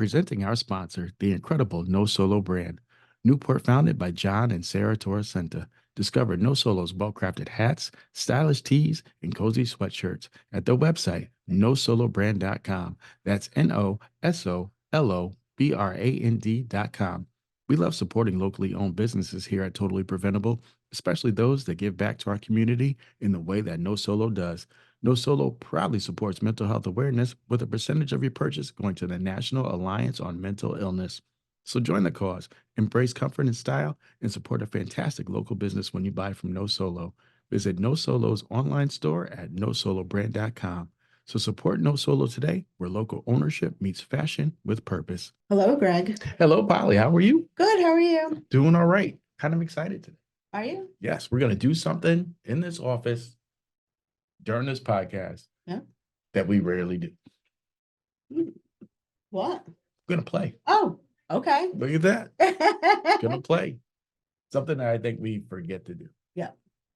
presenting our sponsor, the incredible No Solo brand. Newport founded by John and Sarah Torresenta. Discover No Solo's well-crafted hats, stylish tees, and cozy sweatshirts at their website, nosolobrand.com. That's NOSOLOBRAND.com. We love supporting locally owned businesses here at Totally Preventable, especially those that give back to our community in the way that No Solo does. No Solo proudly supports mental health awareness with a percentage of your purchase going to the National Alliance on Mental Illness. So join the cause, embrace comfort and style, and support a fantastic local business when you buy from No Solo. Visit No Solo's online store at nosolobrand.com. So support No Solo today, where local ownership meets fashion with purpose. Hello, Greg. Hello, Polly. How are you? Good. How are you? Doing all right. Kind of excited today. Are you? Yes, we're going to do something in this office during this podcast that we rarely do. What? We're going to play. Oh, okay. Look at that. Going to play. Something that I think we forget to do. Yeah.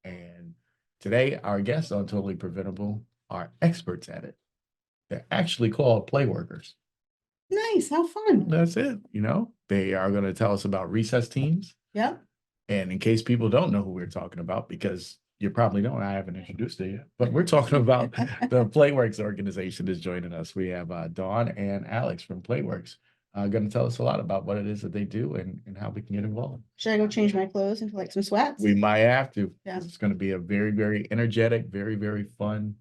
And today, our guests on Totally Preventable are experts at it. They're actually called Playworkers. Nice. How fun. That's it. You know, they are going to tell us about recess teams. Yeah. And in case people don't know who we're talking about, because you probably don't, I haven't introduced it yet, but we're talking about the Playworks organization is joining us. We have Dawn and Alix from Playworks going to tell us a lot about what it is that they do and how we can get involved. Should I go change my clothes into like some sweats? We might have to. Yeah. It's going to be a very, very energetic, very, very fun,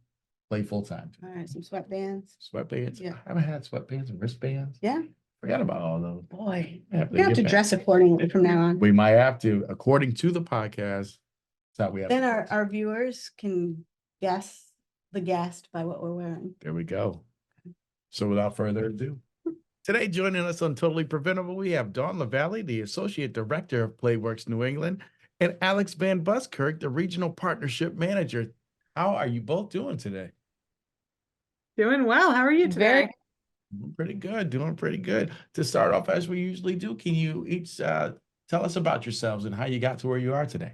playful time. All right. Some sweatbands. Sweatbands. Yeah. I haven't had sweatbands and wristbands. Yeah. Forgot about all those. Boy. We have to dress accordingly from now on. We might have to, according to the podcast. That's how we have then our viewers can guess the guest by what we're wearing. There we go. So without further ado, today joining us on Totally Preventable, we have Dawn LaValle, the Associate Director of Playworks New England, and Alix Van Buskirk, the Regional Partnership Manager. How are you both doing today? Doing well. How are you today? Pretty good. Doing pretty good. To start off, as we usually do, can you each tell us about yourselves and how you got to where you are today?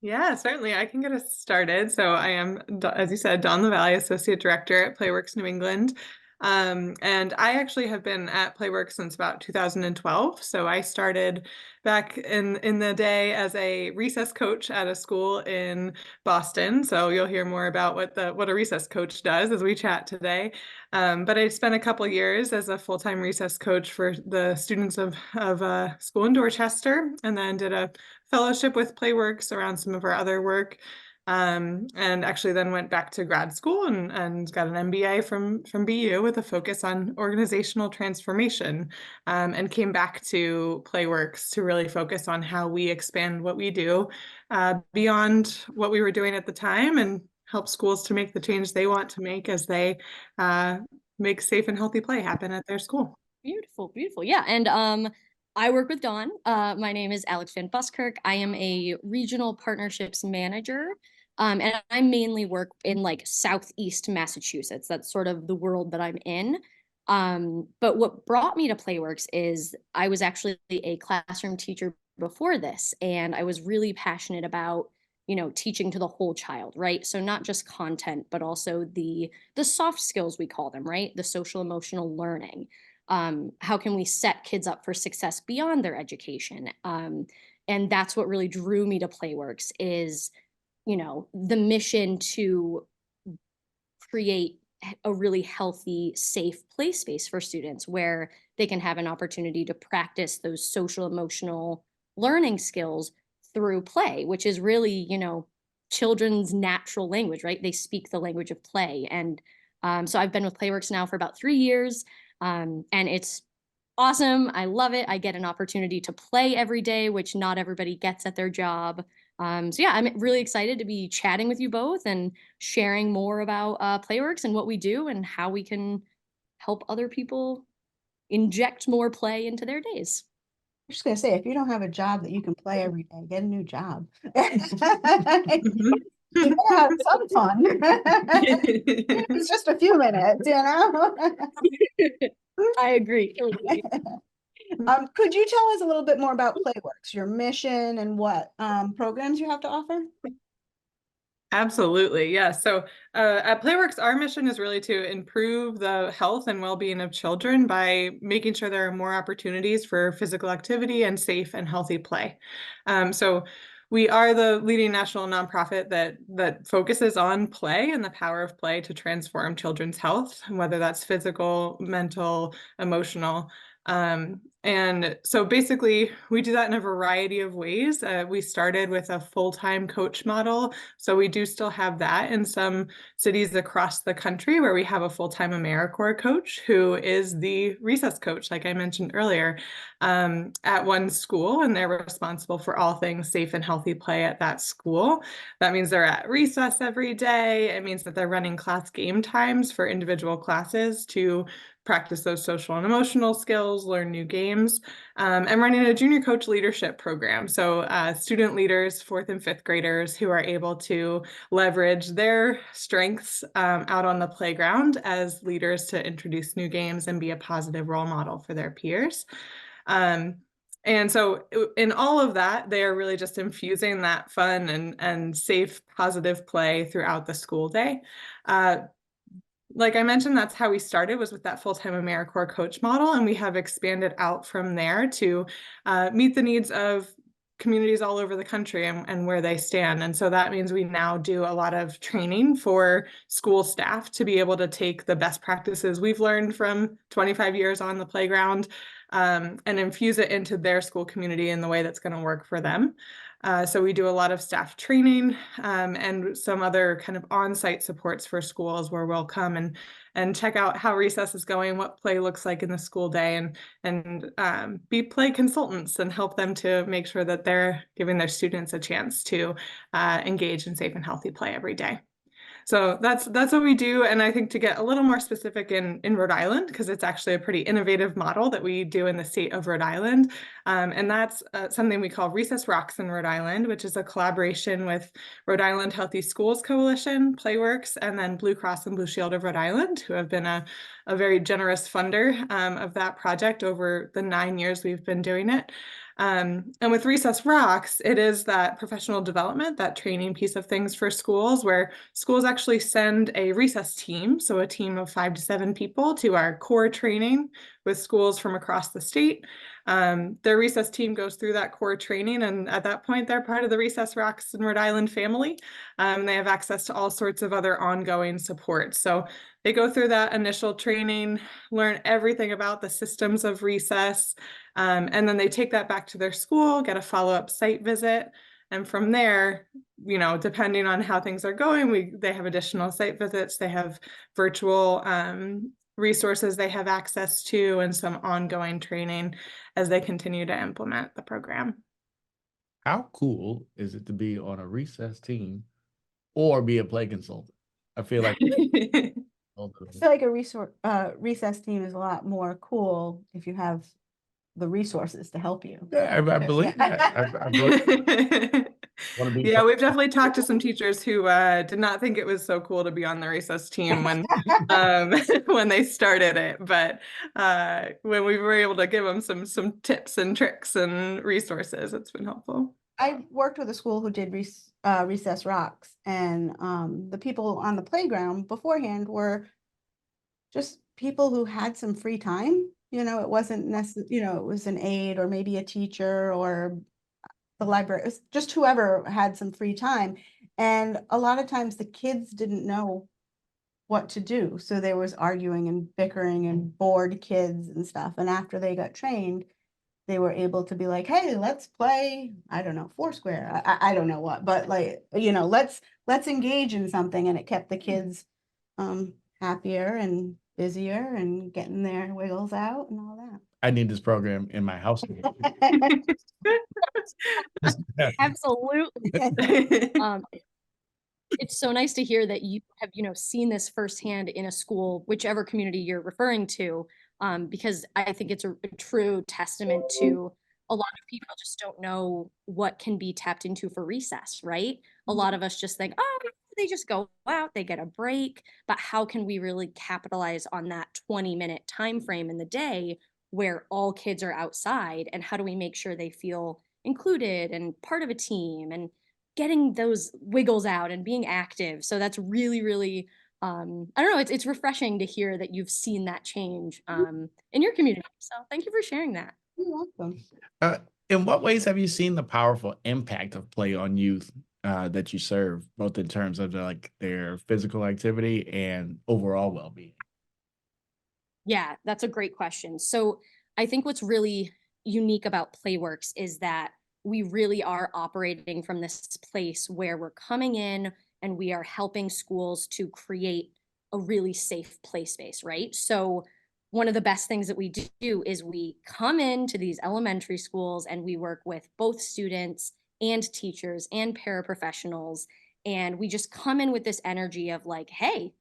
Yeah, certainly. I can get us started. So I am, as you said, Dawn LaValle, Associate Director at Playworks New England. And I actually have been at Playworks since about 2012. So I started back in the day as a recess coach at a school in Boston. So you'll hear more about what a recess coach does as we chat today. But I spent a couple years as a full-time recess coach for the students of school in Dorchester, and then did a fellowship with Playworks around some of our other work. And actually then went back to grad school and got an MBA from BU with a focus on organizational transformation, and came back to Playworks to really focus on how we expand what we do beyond what we were doing at the time and help schools to make the change they want to make as they make safe and healthy play happen at their school. Beautiful, beautiful. Yeah. And I work with Dawn. My name is Alix Van Buskirk. I am a regional partnerships manager. And I mainly work in like Southeast Massachusetts. That's sort of the world that I'm in. But what brought me to Playworks is I was actually a classroom teacher before this, and I was really passionate about, teaching to the whole child, right? So not just content, but also the soft skills, we call them, right? The social emotional learning. How can we set kids up for success beyond their education? And that's what really drew me to Playworks is, the mission to create a really healthy, safe play space for students where they can have an opportunity to practice those social emotional learning skills through play, which is really, children's natural language, right? They speak the language of play. And so I've been with Playworks now for about 3 years. And it's awesome. I love it. I get an opportunity to play every day, which not everybody gets at their job. So yeah, I'm really excited to be chatting with you both and sharing more about Playworks and what we do and how we can help other people inject more play into their days. I'm just going to say, if you don't have a job that you can play every day, get a new job. You gotta have some fun. It's just a few minutes, I agree. Could you tell us a little bit more about Playworks, your mission and what programs you have to offer? Absolutely. Yeah. So at Playworks, our mission is really to improve the health and well-being of children by making sure there are more opportunities for physical activity and safe and healthy play. So we are the leading national nonprofit that focuses on play and the power of play to transform children's health, whether that's physical, mental, emotional. And so basically, we do that in a variety of ways. We started with a full-time coach model. So we do still have that in some cities across the country where we have a full-time AmeriCorps coach who is the recess coach, like I mentioned earlier, at one school, and they're responsible for all things safe and healthy play at that school. That means they're at recess every day. It means that they're running class game times for individual classes to practice those social and emotional skills, learn new games, and running a junior coach leadership program. So student leaders, 4th and 5th graders who are able to leverage their strengths out on the playground as leaders to introduce new games and be a positive role model for their peers. And so in all of that, they are really just infusing that fun and safe, positive play throughout the school day. Like I mentioned, that's how we started, was with that full-time AmeriCorps coach model, and we have expanded out from there to meet the needs of communities all over the country and where they stand. And so that means we now do a lot of training for school staff to be able to take the best practices we've learned from 25 years on the playground and infuse it into their school community in the way that's going to work for them. So we do a lot of staff training and some other kind of on-site supports for schools where we'll come and check out how recess is going, what play looks like in the school day, and be play consultants and help them to make sure that they're giving their students a chance to engage in safe and healthy play every day. So that's what we do. And I think to get a little more specific in Rhode Island, because it's actually a pretty innovative model that we do in the state of Rhode Island. And that's something we call Recess Rocks in Rhode Island, which is a collaboration with Rhode Island Healthy Schools Coalition, Playworks, and then Blue Cross and Blue Shield of Rhode Island, who have been a very generous funder of that project over the 9 years we've been doing it. And with Recess Rocks, it is that professional development, that training piece of things for schools, where schools actually send a recess team, so a team of 5 to 7 people, to our core training with schools from across the state. Their recess team goes through that core training, and at that point, they're part of the Recess Rocks in Rhode Island family. They have access to all sorts of other ongoing support. So they go through that initial training, learn everything about the systems of recess, and then they take that back to their school, get a follow-up site visit. And from there, depending on how things are going, they have additional site visits, they have virtual resources they have access to, and some ongoing training as they continue to implement the program. How cool is it to be on a recess team or be a play consultant? I feel like I feel like a recess team is a lot more cool if you have the resources to help you. yeah, I believe that. I believe want to be Yeah, we've definitely talked to some teachers who did not think it was so cool to be on the recess team when when they started it, but when we were able to give them some tips and tricks and resources, it's been helpful. I worked with a school who did Recess Rocks, and the people on the playground beforehand were just people who had some free time. It wasn't necessarily, it was an aide or maybe a teacher or the library. It was just whoever had some free time. And a lot of times the kids didn't know what to do. So there was arguing and bickering and bored kids and stuff. And after they got trained, they were able to be like, hey, let's play, I don't know, Foursquare. I don't know what, but let's engage in something. And it kept the kids happier and busier and getting their wiggles out and all that. I need this program in my house. Absolutely. It's so nice to hear that you have, seen this firsthand in a school, whichever community you're referring to, because I think it's a true testament to a lot of people just don't know what can be tapped into for recess, right? A lot of us just think, oh, they just go out, they get a break, but how can we really capitalize on that 20-minute time frame in the day where all kids are outside, and how do we make sure they feel included and part of a team and getting those wiggles out and being active. So that's really, really, I don't know, it's refreshing to hear that you've seen that change in your community. So thank you for sharing that. You're welcome. Uh, in what ways have you seen the powerful impact of play on youth that you serve, both in terms of like their physical activity and overall well-being? Yeah, that's a great question. So I think what's really unique about Playworks is that we really are operating from this place where we're coming in and we are helping schools to create a really safe play space, right? So one of the best things that we do is we come into these elementary schools and we work with both students and teachers and paraprofessionals. And we just come in with this energy of like, hey,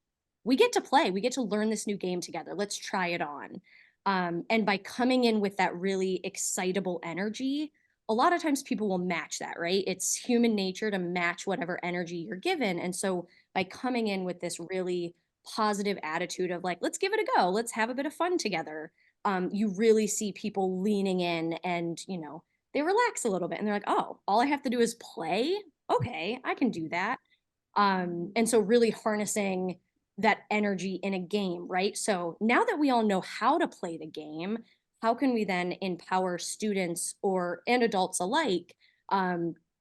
we get to play, we get to learn this new game together. Let's try it on. And by coming in with that really excitable energy, a lot of times people will match that, right? It's human nature to match whatever energy you're given. And so by coming in with this really positive attitude of like, let's give it a go, let's have a bit of fun together, you really see people leaning in and, they relax a little bit and they're like, oh, all I have to do is play. Okay, I can do that. And so really harnessing that energy in a game, right? So now that we all know how to play the game, how can we then empower students or and adults alike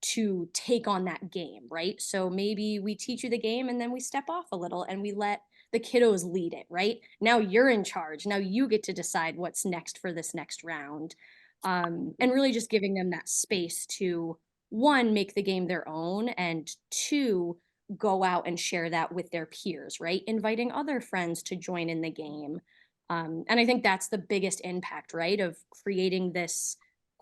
to take on that game, right? So maybe we teach you the game and then we step off a little and we let the kiddos lead it, right? Now you're in charge. Now you get to decide what's next for this next round. And really just giving them that space to one, make the game their own, and two, go out and share that with their peers, right? Inviting other friends to join in the game. And I think that's the biggest impact, right? Of creating this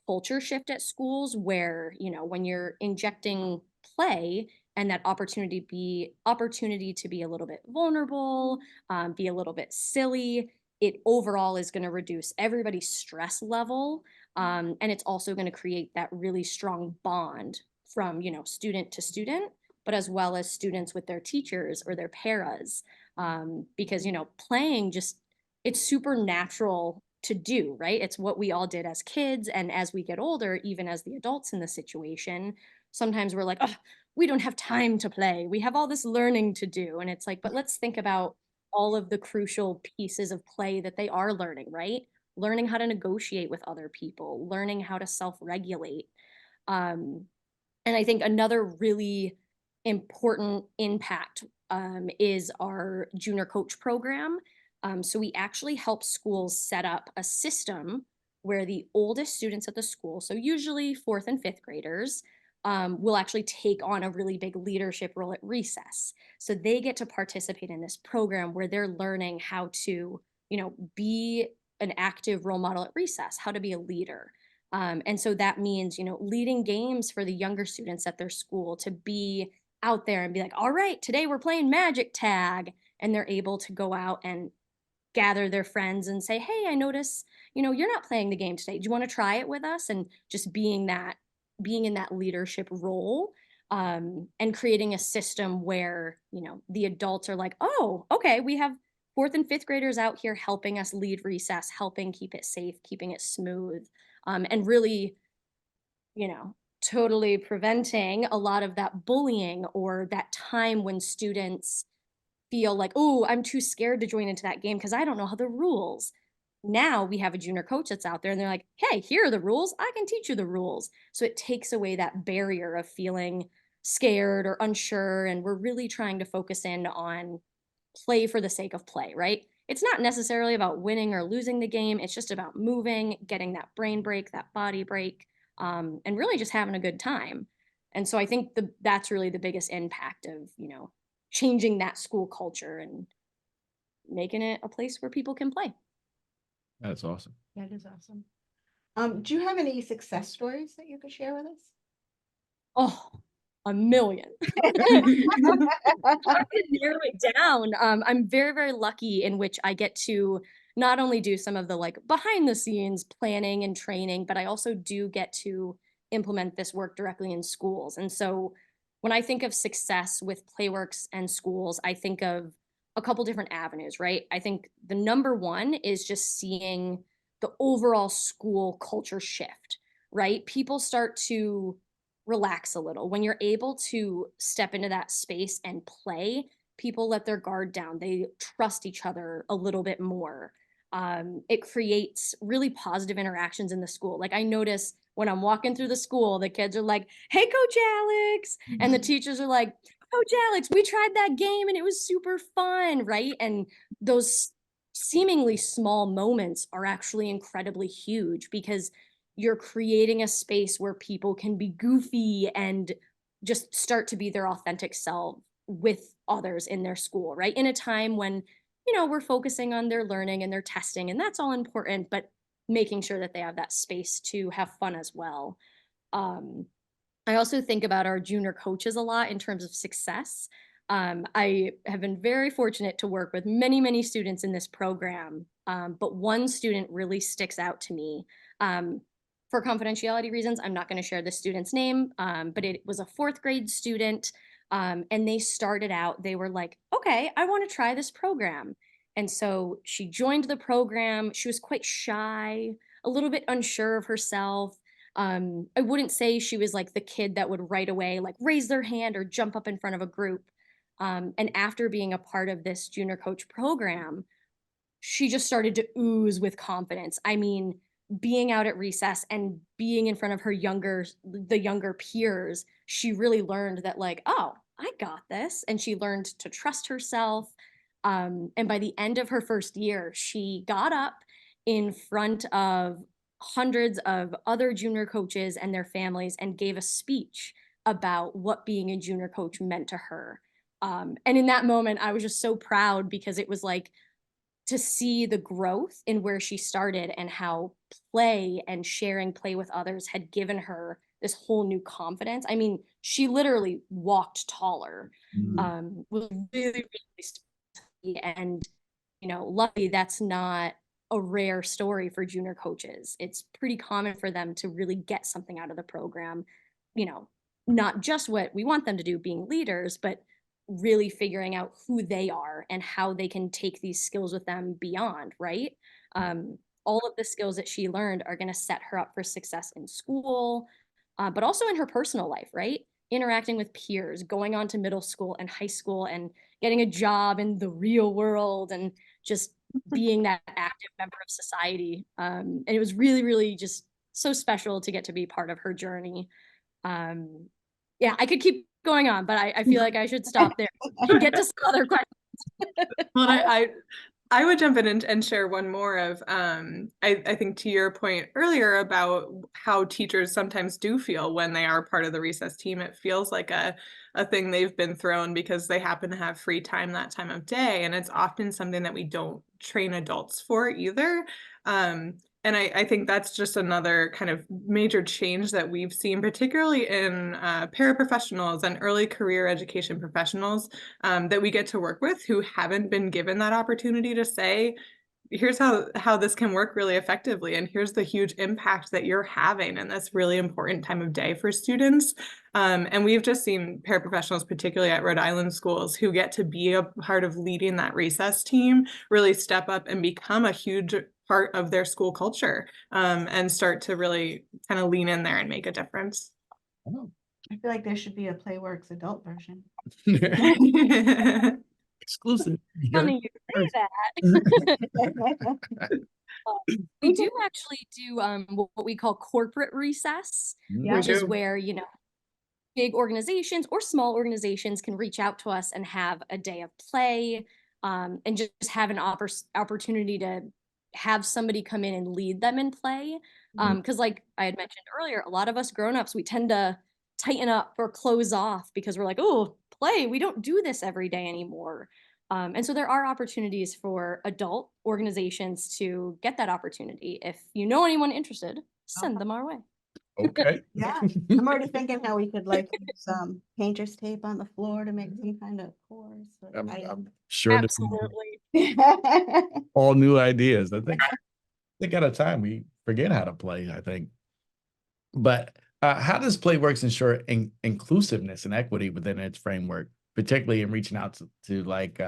culture shift at schools where, when you're injecting play and that opportunity to be a little bit vulnerable, be a little bit silly, it overall is going to reduce everybody's stress level. And it's also going to create that really strong bond from, student to student, but as well as students with their teachers or their paras. Because, playing just, it's super natural to do, right? It's what we all did as kids. And as we get older, even as the adults in the situation, sometimes we're like, oh, we don't have time to play. We have all this learning to do. And it's like, but let's think about all of the crucial pieces of play that they are learning, right? Learning how to negotiate with other people, learning how to self-regulate. Um, and I think another really important impact is our junior coach program. So we actually help schools set up a system where the oldest students at the school, so usually fourth and fifth graders, will actually take on a really big leadership role at recess. So they get to participate in this program where they're learning how to, be an active role model at recess, how to be a leader. And so that means, leading games for the younger students at their school to be out there and be like, all right, today we're playing magic tag. And they're able to go out and gather their friends and say, hey, I notice, you're not playing the game today. Do you want to try it with us? And just being in that leadership role, and creating a system where, the adults are like, oh, okay, we have fourth and fifth graders out here helping us lead recess, helping keep it safe, keeping it smooth, and really, totally preventing a lot of that bullying or that time when students feel like, oh, I'm too scared to join into that game because I don't know how the rules. Now we have a junior coach that's out there and they're like, hey, here are the rules. I can teach you the rules. So it takes away that barrier of feeling scared or unsure. And we're really trying to focus in on play for the sake of play, right? It's not necessarily about winning or losing the game. It's just about moving, getting that brain break, that body break, and really just having a good time. And so I think that's really the biggest impact of, changing that school culture and making it a place where people can play. That's awesome. That is awesome. Do you have any success stories that you could share with us? Oh, a million. I could narrow it down. I'm very, very lucky in which I get to not only do some of the like behind the scenes planning and training, but I also do get to implement this work directly in schools. And so when I think of success with Playworks and schools, I think of a couple different avenues, right? I think the number one is just seeing the overall school culture shift, right? People start to relax a little. When you're able to step into that space and play, people let their guard down. They trust each other a little bit more. It creates really positive interactions in the school. Like I notice when I'm walking through the school, the kids are like, "Hey, Coach Alex," and the teachers are like, "Coach Alex, we tried that game and it was super fun," right? And those seemingly small moments are actually incredibly huge because you're creating a space where people can be goofy and just start to be their authentic self with others in their school, right? In a time when, we're focusing on their learning and their testing, and that's all important, but making sure that they have that space to have fun as well. Um, I also think about our junior coaches a lot in terms of success. I have been very fortunate to work with many, many students in this program, but one student really sticks out to me. For confidentiality reasons, I'm not going to share the student's name, but it was a fourth grade student. And they started out, they were like, okay, I want to try this program. And so she joined the program. She was quite shy, a little bit unsure of herself. I wouldn't say she was like the kid that would right away like raise their hand or jump up in front of a group. And after being a part of this junior coach program, she just started to ooze with confidence. I mean, being out at recess and being in front of the younger peers, she really learned that like, oh, I got this. And she learned to trust herself. And by the end of her first year, she got up in front of hundreds of other junior coaches and their families and gave a speech about what being a junior coach meant to her. And in that moment, I was just so proud because it was like, to see the growth in where she started and how play and sharing play with others had given her this whole new confidence. I mean, she literally walked taller. Was really, really sweet. And, luckily that's not a rare story for junior coaches. It's pretty common for them to really get something out of the program, you know, not just what we want them to do, being leaders, but really figuring out who they are and how they can take these skills with them beyond, right? All of the skills that she learned are going to set her up for success in school, but also in her personal life, right? Interacting with peers, going on to middle school and high school and getting a job in the real world and just being that active member of society. And it was really, really just so special to get to be part of her journey. Yeah, I could keep going on, but I feel like I should stop there and get to some other questions. Well, I would jump in and share one more of I think to your point earlier about how teachers sometimes do feel when they are part of the recess team. It feels like a thing they've been thrown because they happen to have free time that time of day. And it's often something that we don't train adults for either. And I think that's just another kind of major change that we've seen, particularly in paraprofessionals and early career education professionals that we get to work with who haven't been given that opportunity to say, here's how this can work really effectively, and here's the huge impact that you're having in this really important time of day for students. And we've just seen paraprofessionals, particularly at Rhode Island schools, who get to be a part of leading that recess team, really step up and become a huge part of their school culture, and start to really kind of lean in there and make a difference. Oh. I feel like there should be a Playworks adult version. Exclusive. Funny you say that. We do actually do what we call corporate recess, Yeah. which is where, big organizations or small organizations can reach out to us and have a day of play, and just have an opportunity to have somebody come in and lead them in play. Because like I had mentioned earlier, a lot of us grown-ups, we tend to tighten up or close off because we're like, oh, play, we don't do this every day anymore. And so there are opportunities for adult organizations to get that opportunity. If you know anyone interested, send them our way. Okay. Yeah, I'm already thinking how we could like use painter's tape on the floor to make some kind of course. I'm sure this is Absolutely. all new ideas. I think at a time we forget how to play, I think. But how does Playworks ensure inclusiveness and equity within its framework, particularly in reaching out to like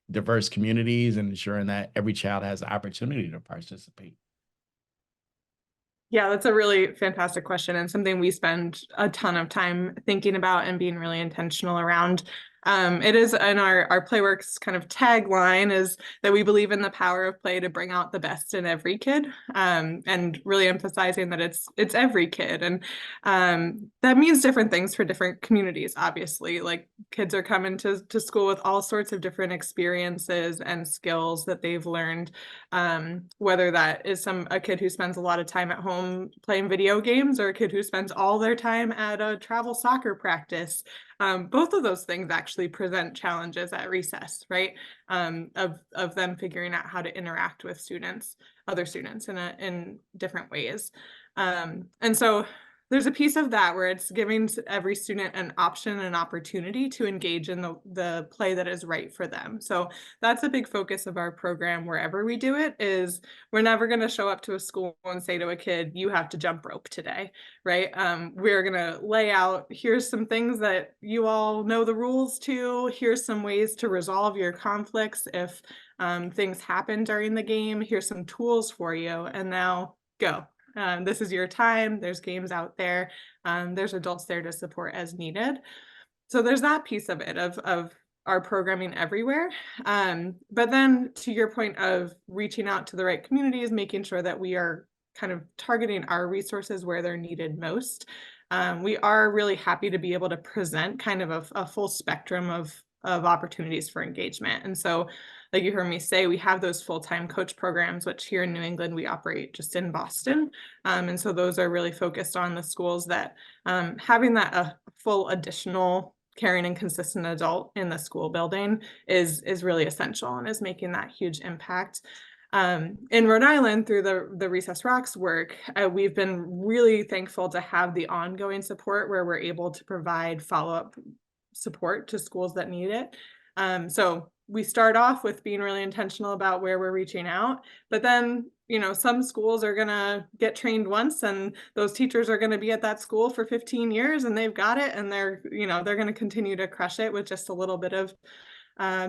diverse communities and ensuring that every child has the opportunity to participate? Yeah, that's a really fantastic question and something we spend a ton of time thinking about and being really intentional around. It is in our Playworks kind of tagline is that we believe in the power of play to bring out the best in every kid, and really emphasizing that it's every kid. And that means different things for different communities, obviously. Like kids are coming to school with all sorts of different experiences and skills that they've learned, whether that is a kid who spends a lot of time at home playing video games or a kid who spends all their time at a travel soccer practice. Both of those things actually present challenges at recess, right? Of them figuring out how to interact with other students in different ways. And so there's a piece of that where it's giving every student an option, an opportunity to engage in the play that is right for them. So that's a big focus of our program wherever we do it. Is we're never going to show up to a school and say to a kid, you have to jump rope today, right? We're going to lay out, here's some things that you all know the rules to, here's some ways to resolve your conflicts if things happen during the game, here's some tools for you, and now go. This is your time. There's games out there. There's adults there to support as needed. So there's that piece of it of our programming everywhere. But then to your point of reaching out to the right communities, making sure that we are kind of targeting our resources where they're needed most. We are really happy to be able to present kind of a full spectrum of opportunities for engagement. And so, like you heard me say, we have those full-time coach programs, which here in New England, we operate just in Boston. And so those are really focused on the schools that having that full additional caring and consistent adult in the school building is really essential and is making that huge impact. In Rhode Island, through the Recess Rocks work, we've been really thankful to have the ongoing support where we're able to provide follow-up support to schools that need it. So we start off with being really intentional about where we're reaching out, but then, some schools are going to get trained once and those teachers are going to be at that school for 15 years and they've got it and they're going to continue to crush it with just a little bit of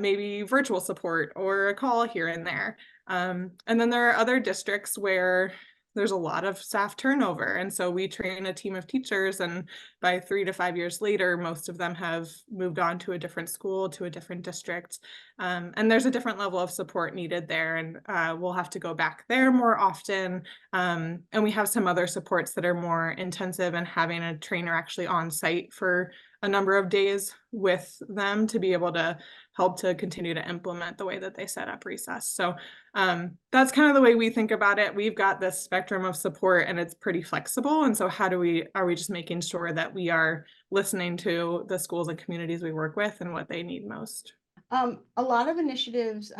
maybe virtual support or a call here and there. And then there are other districts where there's a lot of staff turnover. And so we train a team of teachers, and by 3 to 5 years later, most of them have moved on to a different school, to a different district. And there's a different level of support needed there. And we'll have to go back there more often. And we have some other supports that are more intensive and having a trainer actually on site for a number of days with them to be able to help to continue to implement the way that they set up recess. So that's kind of the way we think about it. We've got this spectrum of support and it's pretty flexible. And so are we just making sure that we are listening to the schools and communities we work with and what they need most? A lot of initiatives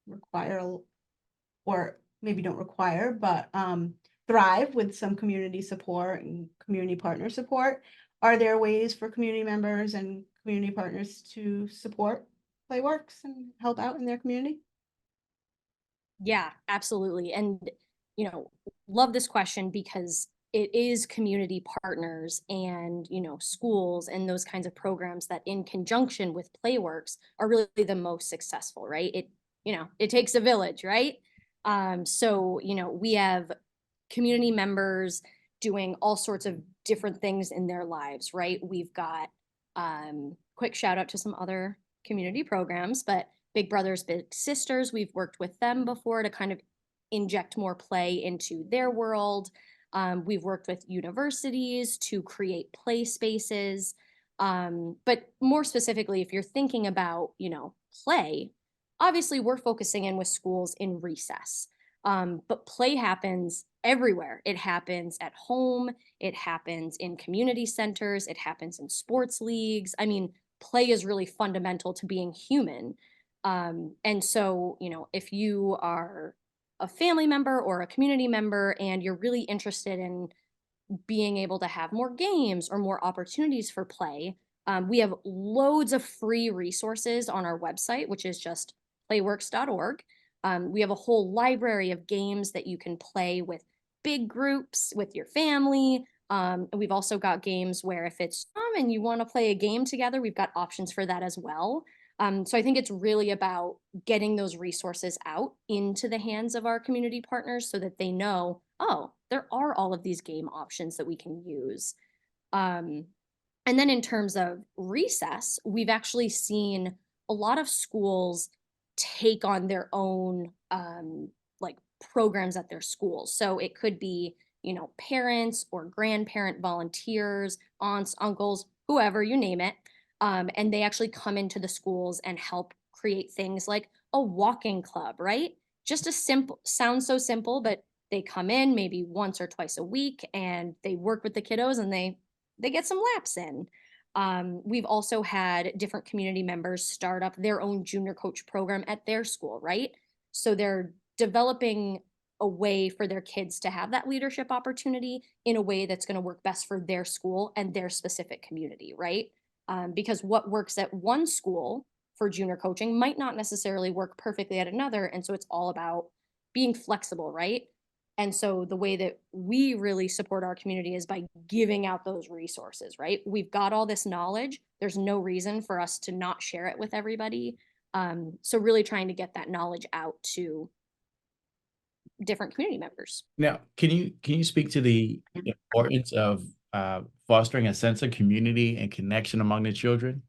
require, or maybe don't require, but thrive with some community support and community partner support. Are there ways for community members and community partners to support Playworks and help out in their community? Yeah, absolutely. And, love this question because it is community partners and, schools and those kinds of programs that in conjunction with Playworks are really the most successful, right? It takes a village, right? So, we have community members doing all sorts of different things in their lives, right? We've got quick shout out to some other community programs, but Big Brothers Big Sisters, we've worked with them before to kind of inject more play into their world. We've worked with universities to create play spaces. But more specifically, if you're thinking about, play, obviously we're focusing in with schools in recess. But play happens everywhere. It happens at home. It happens in community centers. It happens in sports leagues. I mean, play is really fundamental to being human. And so, if you are a family member or a community member and you're really interested in being able to have more games or more opportunities for play, we have loads of free resources on our website, which is just playworks.org. We have a whole library of games that you can play with big groups, with your family. We've also got games where if it's and you want to play a game together, we've got options for that as well. So I think it's really about getting those resources out into the hands of our community partners so that they know, oh, there are all of these game options that we can use. And then in terms of recess, we've actually seen a lot of schools take on their own like programs at their schools. So it could be, parents or grandparent volunteers, aunts, uncles, whoever, you name it. And they actually come into the schools and help create things like a walking club, right? Just a simple, sounds so simple, but they come in maybe once or twice a week and they work with the kiddos and they get some laps in. We've also had different community members start up their own junior coach program at their school, right? So they're developing a way for their kids to have that leadership opportunity in a way that's going to work best for their school and their specific community, right? Because what works at one school for junior coaching might not necessarily work perfectly at another. And so it's all about being flexible, right? And so the way that we really support our community is by giving out those resources, right? We've got all this knowledge. There's no reason for us to not share it with everybody. So really trying to get that knowledge out to different community members. Now, can you speak to the importance of fostering a sense of community and connection among the children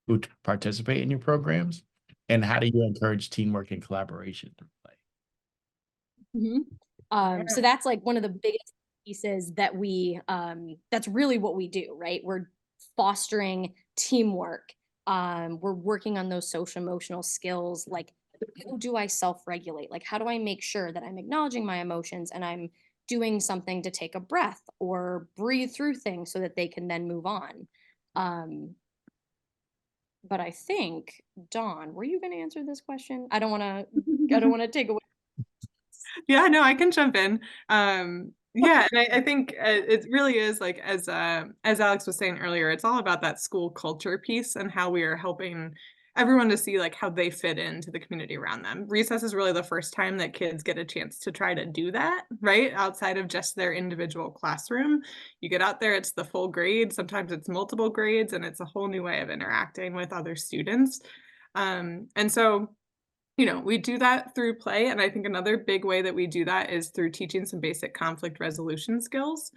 who participate in your programs? And how do you encourage teamwork and collaboration to play? So that's like one of the biggest pieces that that's really what we do, right? We're fostering teamwork. We're working on those social emotional skills, like how do I self-regulate? Like how do I make sure that I'm acknowledging my emotions and I'm doing something to take a breath or breathe through things so that they can then move on. But I think, Dawn, were you going to answer this question? I don't want to take away. Yeah, no, I can jump in. Yeah, and I think it really is like as Alix was saying earlier, it's all about that school culture piece and how we are helping everyone to see like how they fit into the community around them. Recess is really the first time that kids get a chance to try to do that, right? Outside of just their individual classroom. You get out there, it's the full grade, sometimes it's multiple grades, and it's a whole new way of interacting with other students. And so we do that through play, and I think another big way that we do that is through teaching some basic conflict resolution skills.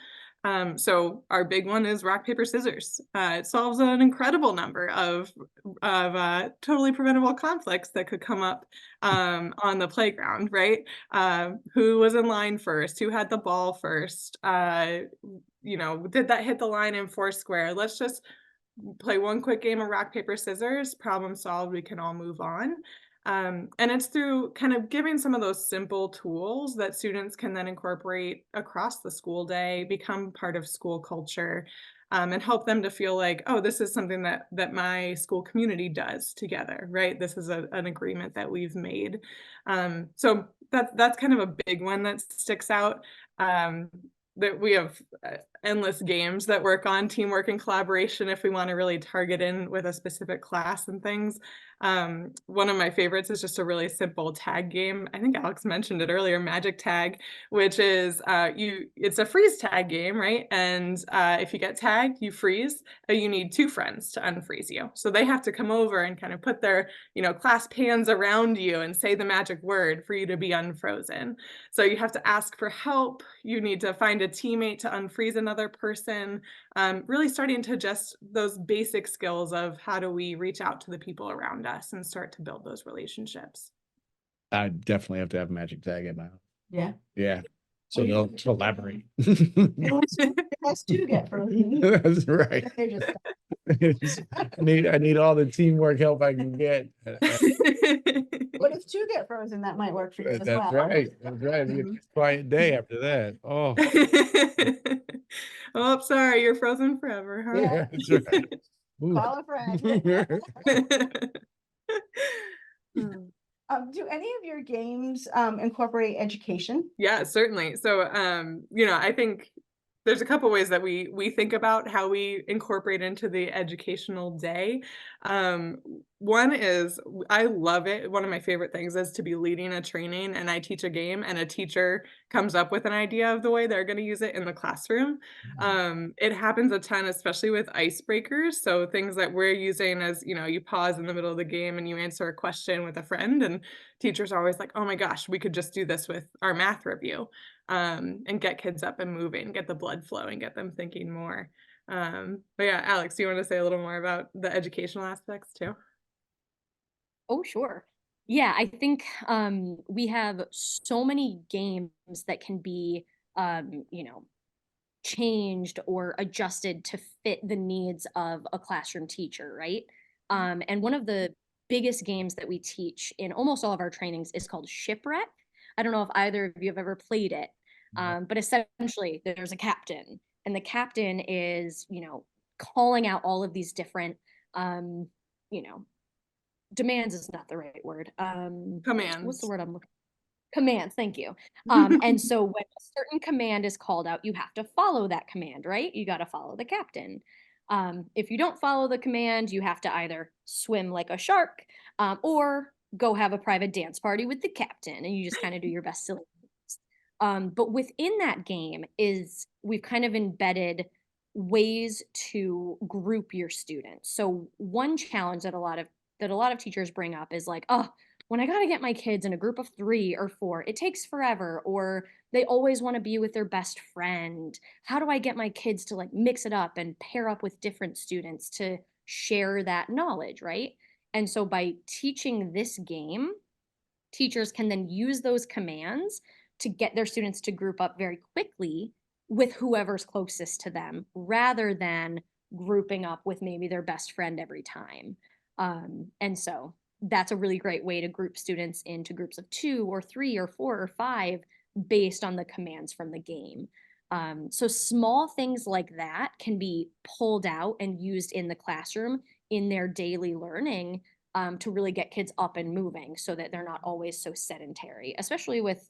So our big one is rock, paper, scissors. It solves an incredible number of totally preventable conflicts that could come up on the playground, right? Who was in line first? Who had the ball first? Did that hit the line in Foursquare? Let's just play one quick game of rock, paper, scissors, problem solved, we can all move on. And it's through kind of giving some of those simple tools that students can then incorporate across the school day, become part of school culture, and help them to feel like, oh, this is something that my school community does together, right? This is an agreement that we've made. So that's kind of a big one that sticks out. That we have endless games that work on teamwork and collaboration if we want to really target in with a specific class and things. One of my favorites is just a really simple tag game. I think Alix mentioned it earlier, Magic Tag, which is it's a freeze tag game, right? And if you get tagged, you freeze. You need two friends to unfreeze you. So they have to come over and kind of put their, clasp hands around you and say the magic word for you to be unfrozen. So you have to ask for help. You need to find a teammate to unfreeze another person. Really starting to just those basic skills of how do we reach out to the people around us and start to build those relationships. I definitely have to have Magic Tag at my house. Yeah. Yeah. So they'll elaborate. Us do get frozen. That's right. They just I need all the teamwork help I can get. But if two get frozen, that might work for you as That's well. right. That's right. It's a quiet day after that. Oh, Oh, sorry, you're frozen forever, huh? Yeah. that's right. Ooh. Call a friend. Do any of your games incorporate education? Yeah, certainly. So, I think there's a couple ways that we think about how we incorporate into the educational day. Um, One is I love it. One of my favorite things is to be leading a training and I teach a game and a teacher comes up with an idea of the way they're going to use it in the classroom. Mhm. It happens a ton, especially with icebreakers. So things that we're using as, you pause in the middle of the game and you answer a question with a friend, and teachers are always like, "Oh my gosh, we could just do this with our math review." And get kids up and moving, get the blood flowing, get them thinking more. But yeah, Alex, do you want to say a little more about the educational aspects too? Oh, sure. Yeah, I think we have so many games that can be you know, changed or adjusted to fit the needs of a classroom teacher, right? And one of the biggest games that we teach in almost all of our trainings is called Shipwreck. I don't know if either of you have ever played it, No. but essentially there's a captain, and the captain is, calling out all of these different, um, you know, demands is not the right word. What's the Commands. word I'm looking? Commands, thank you. And so when a certain command is called out, you have to follow that command, right? You got to follow the captain. If you don't follow the command, you have to either swim like a shark, or go have a private dance party with the captain, and you just kind of do your best silly things. But within that game is we've kind of embedded ways to group your students. So one challenge that a lot of teachers bring up is like, oh, when I got to get my kids in a group of 3 or 4, it takes forever, or they always want to be with their best friend. How do I get my kids to like mix it up and pair up with different students to share that knowledge, right? And so by teaching this game, teachers can then use those commands to get their students to group up very quickly with whoever's closest to them rather than grouping up with maybe their best friend every time. And so that's a really great way to group students into groups of 2 or 3 or 4 or 5 based on the commands from the game. So small things like that can be pulled out and used in the classroom in their daily learning, to really get kids up and moving so that they're not always so sedentary, especially with,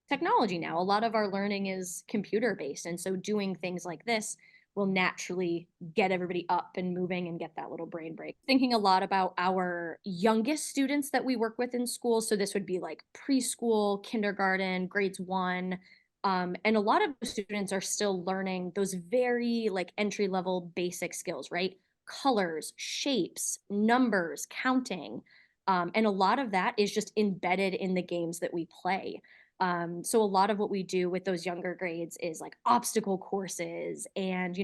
technology now. A lot of our learning is computer based. And so doing things like this will naturally get everybody up and moving and get that little brain break. Thinking a lot about our youngest students that we work with in school. So this would be like preschool, kindergarten, grades 1. And a lot of the students are still learning those very like entry level basic skills, right? Colors, shapes, numbers, counting. And a lot of that is just embedded in the games that we play. So a lot of what we do with those younger grades is like obstacle courses and,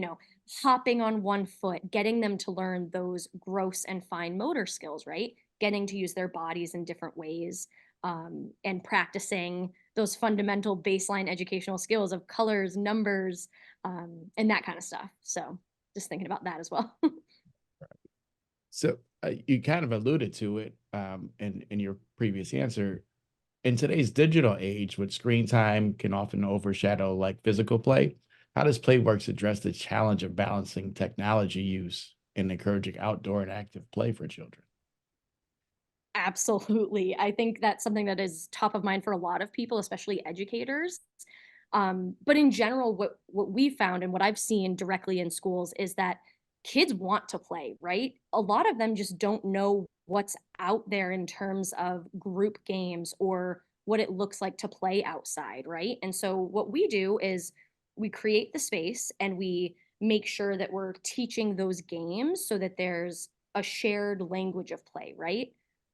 hopping on one foot, getting them to learn those gross and fine motor skills, right? Getting to use their bodies in different ways, and practicing those fundamental baseline educational skills of colors, numbers, and that kind of stuff. So just thinking about that as well. So you kind of alluded to it in your previous answer. In today's digital age, with screen time can often overshadow like physical play, how does Playworks address the challenge of balancing technology use and encouraging outdoor and active play for children? Absolutely. I think that's something that is top of mind for a lot of people, especially educators. But in general, what we found and what I've seen directly in schools is that kids want to play, right? A lot of them just don't know what's out there in terms of group games or what it looks like to play outside, right? And so what we do is we create the space and we make sure that we're teaching those games so that there's a shared language of play, right?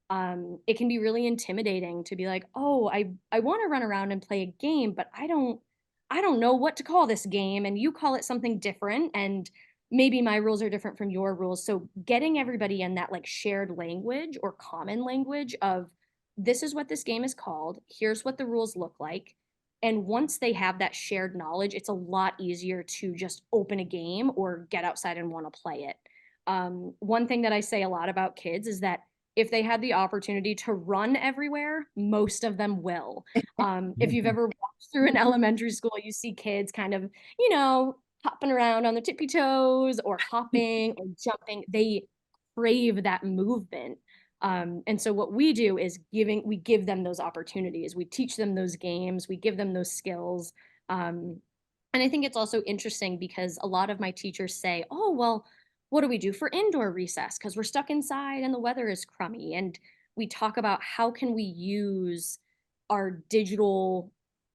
It can be really intimidating to be like, oh, I want to run around and play a game, but I don't know what to call this game, and you call it something different, and maybe my rules are different from your rules. So getting everybody in that like shared language or common language of this is what this game is called, here's what the rules look like. And once they have that shared knowledge, it's a lot easier to just open a game or get outside and want to play it. One thing that I say a lot about kids is that if they had the opportunity to run everywhere, most of them will. If you've ever walked through an elementary school, you see kids kind of, hopping around on their tippy toes or hopping or jumping. They crave that movement. And so what we do is we give them those opportunities. We teach them those games. We give them those skills. Um, And I think it's also interesting because a lot of my teachers say, oh, well, what do we do for indoor recess? Because we're stuck inside and the weather is crummy. And we talk about how can we use our digital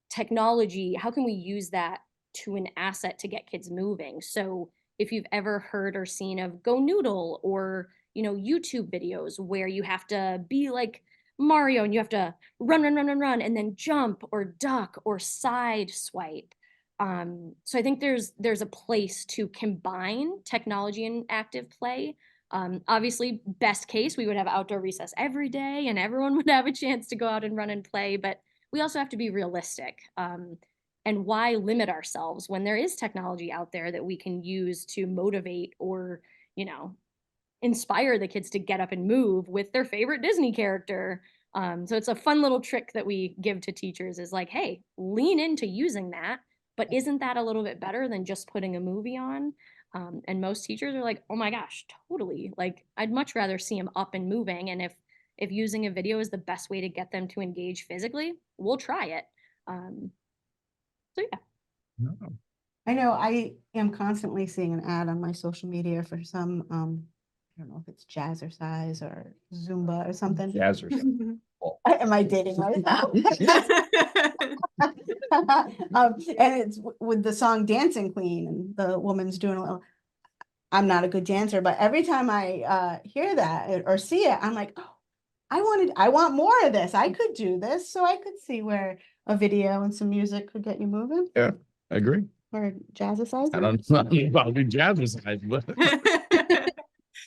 technology, how can we use that to an asset to get kids moving? So if you've ever heard or seen of Go Noodle or, YouTube videos where you have to be like Mario and you have to run, run, run, run, run, and then jump or duck or side swipe. So I think there's a place to combine technology and active play. Obviously, best case, we would have outdoor recess every day and everyone would have a chance to go out and run and play, but we also have to be realistic. And why limit ourselves when there is technology out there that we can use to motivate or, inspire the kids to get up and move with their favorite Disney character. So it's a fun little trick that we give to teachers is like, hey, lean into using that, but isn't that a little bit better than just putting a movie on? And most teachers are like, oh my gosh, totally. Like, I'd much rather see them up and moving. And if using a video is the best way to get them to engage physically, we'll try it. So yeah. No. I know I am constantly seeing an ad on my social media for some, I don't know if it's jazzercise or Zumba or something. Jazzers. Am I dating right now? And it's with the song Dancing Queen, and the woman's doing a little, I'm not a good dancer, but every time I hear that or see it, I'm like, oh, I want more of this. I could do this. So I could see where a video and some music could get you moving. Yeah, I agree. Or jazzercise. I don't know about the jazzercise, but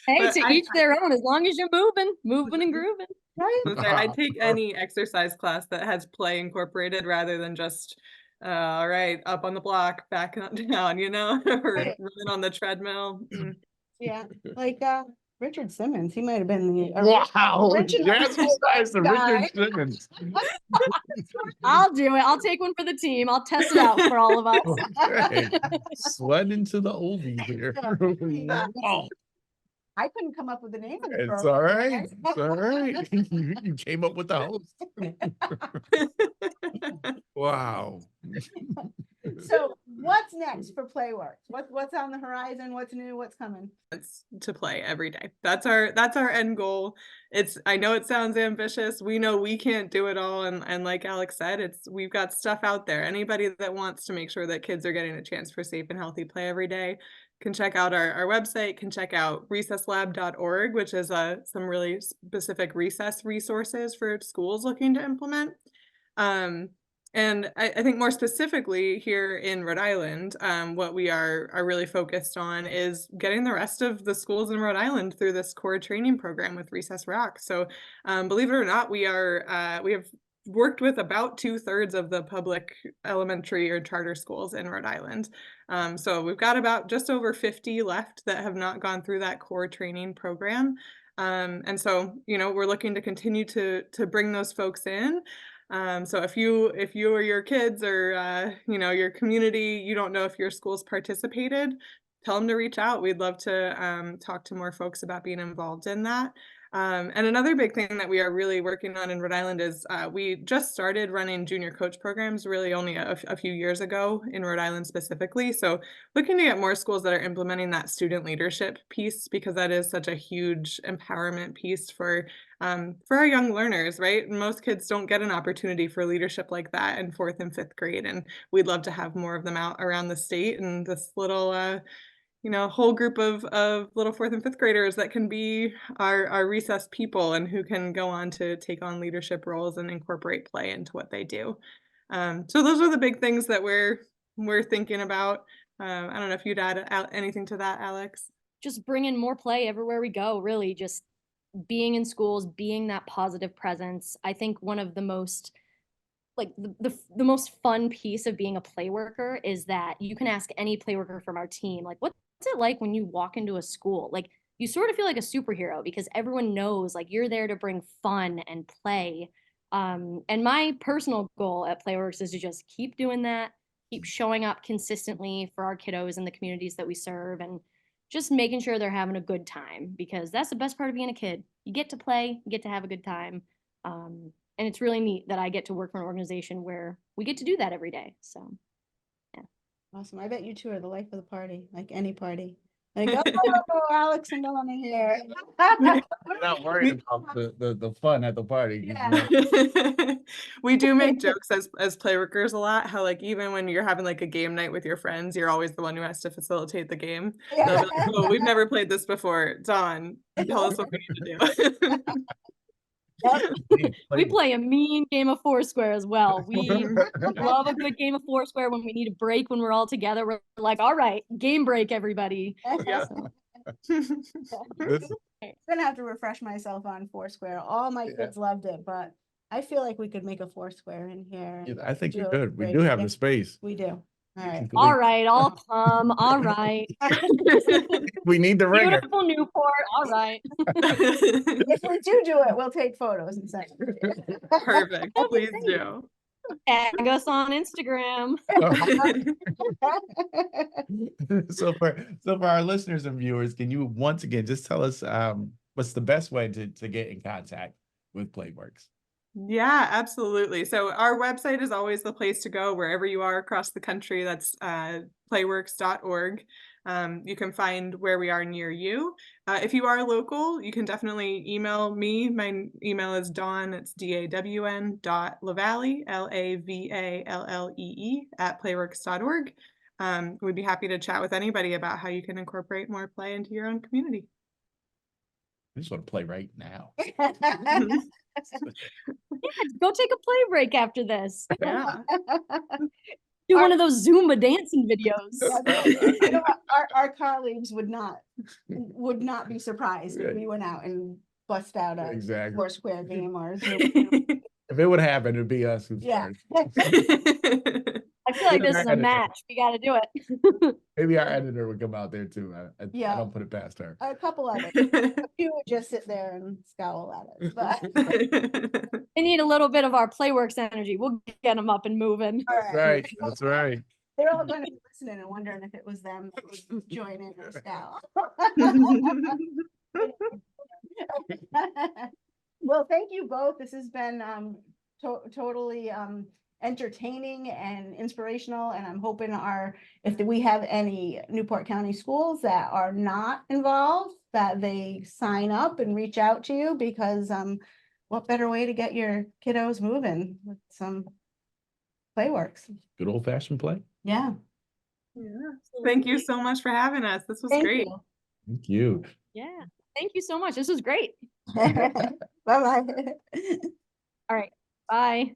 Hey, But to each their own, as long as you're moving and grooving. Right? I'd take any exercise class that has play incorporated rather than just, all right, up on the block, back and down, or Right. running on the treadmill. Yeah. Like Richard Simmons, he might have been the wow, original jazzercise the guy. Richard Simmons. I'll do it. I'll take one for the team. I'll test it out for all of us. Okay. Slide into the oldies here. Yeah. Wow. I couldn't come up with the name of the It's program. all right. It's all right. You came up with the host. Wow. So what's next for Playworks? What's on the horizon? What's new? What's coming? It's to play every day. That's our end goal. I know it sounds ambitious. We know we can't do it all. And like Alex said, we've got stuff out there. Anybody that wants to make sure that kids are getting a chance for safe and healthy play every day can check out our website, can check out recesslab.org, which is some really specific recess resources for schools looking to implement. And I think more specifically here in Rhode Island, what we are really focused on is getting the rest of the schools in Rhode Island through this core training program with Recess Rock. So believe it or not, we have worked with about 2/3 of the public elementary or charter schools in Rhode Island. So we've got about just over 50 left that have not gone through that core training program. And so, we're looking to continue to bring those folks in. So if you or your kids or your community, you don't know if your school's participated, tell them to reach out. We'd love to talk to more folks about being involved in that. And another big thing that we are really working on in Rhode Island is we just started running junior coach programs really only a few years ago in Rhode Island specifically. So looking to get more schools that are implementing that student leadership piece, because that is such a huge empowerment piece for our young learners, right? Most kids don't get an opportunity for leadership like that in 4th and 5th grade. And we'd love to have more of them out around the state, and this little whole group of little 4th and 5th graders that can be our recess people and who can go on to take on leadership roles and incorporate play into what they do. So those are the big things that we're thinking about. I don't know if you'd add anything to that, Alex. Just bring in more play everywhere we go, really just being in schools, being that positive presence. I think one of the most the most fun piece of being a play worker is that you can ask any play worker from our team, like, what's it like when you walk into a school? Like, you sort of feel like a superhero because everyone knows like you're there to bring fun and play. And my personal goal at Playworks is to just keep doing that, keep showing up consistently for our kiddos and the communities that we serve, and just making sure they're having a good time, because that's the best part of being a kid. You get to play, you get to have a good time. And it's really neat that I get to work for an organization where we get to do that every day. So, yeah. Awesome. I bet you two are the life of the party, like any party. Like, oh, Alex and Dawn are here. We're not worried about the fun at the party. Yeah. We do make jokes as playworkers a lot, how like even when you're having like a game night with your friends, you're always the one who has to facilitate the game. They'll be like, oh, we've never played this before. Dawn, tell us what we need to do. We play a mean game of Foursquare as well. We love a good game of Foursquare. When we need a break, when we're all together, we're like, all right, game break, everybody. Yeah. I'm gonna have to refresh myself on Foursquare. All my kids loved it, but I feel like we could make a Foursquare in here. Yeah, and I think do you a could. We break. do have Yeah, the space. we do. All right. All right, I'll come. All right. We need the ringer. Beautiful Newport. All right. If we do it, we'll take photos and send it. Perfect. Please do. Tag us on Instagram. So for our listeners and viewers, can you once again just tell us what's the best way to get in contact with Playworks? Yeah, absolutely. So our website is always the place to go wherever you are across the country. That's playworks.org. You can find where we are near you. If you are local, you can definitely email me. My email is Dawn, it's DAWN .Lavalley, LAVALLEE @playworks.org. We'd be happy to chat with anybody about how you can incorporate more play into your own community. I just want to play right now. Go take a play break after this. Yeah. Do one of those Zumba dancing videos. You know, our colleagues would not be surprised if we went out and bust out a Exactly. Foursquare game or a Zoom. If it would happen, it'd be us who Yeah. started. I feel like this is a match. We got to do it. Maybe our editor would come out there too. I Yeah. don't put it past her. A couple others. A few would just sit there and scowl at us. But They need a little bit of our Playworks energy. We'll get them up and moving. all That's right. That's right. They're all going to be listening and wondering if it was them that would join in or scowl. Well, thank you both. This has been totally entertaining and inspirational, and I'm hoping if we have any Newport County schools that are not involved, that they sign up and reach out to you, because what better way to get your kiddos moving with some Playworks? Good old fashioned play. Yeah. Yeah. Thank you so much for having us. This was great. Thank you. Yeah. Thank you so much. This was great. Bye-bye. All right. Bye.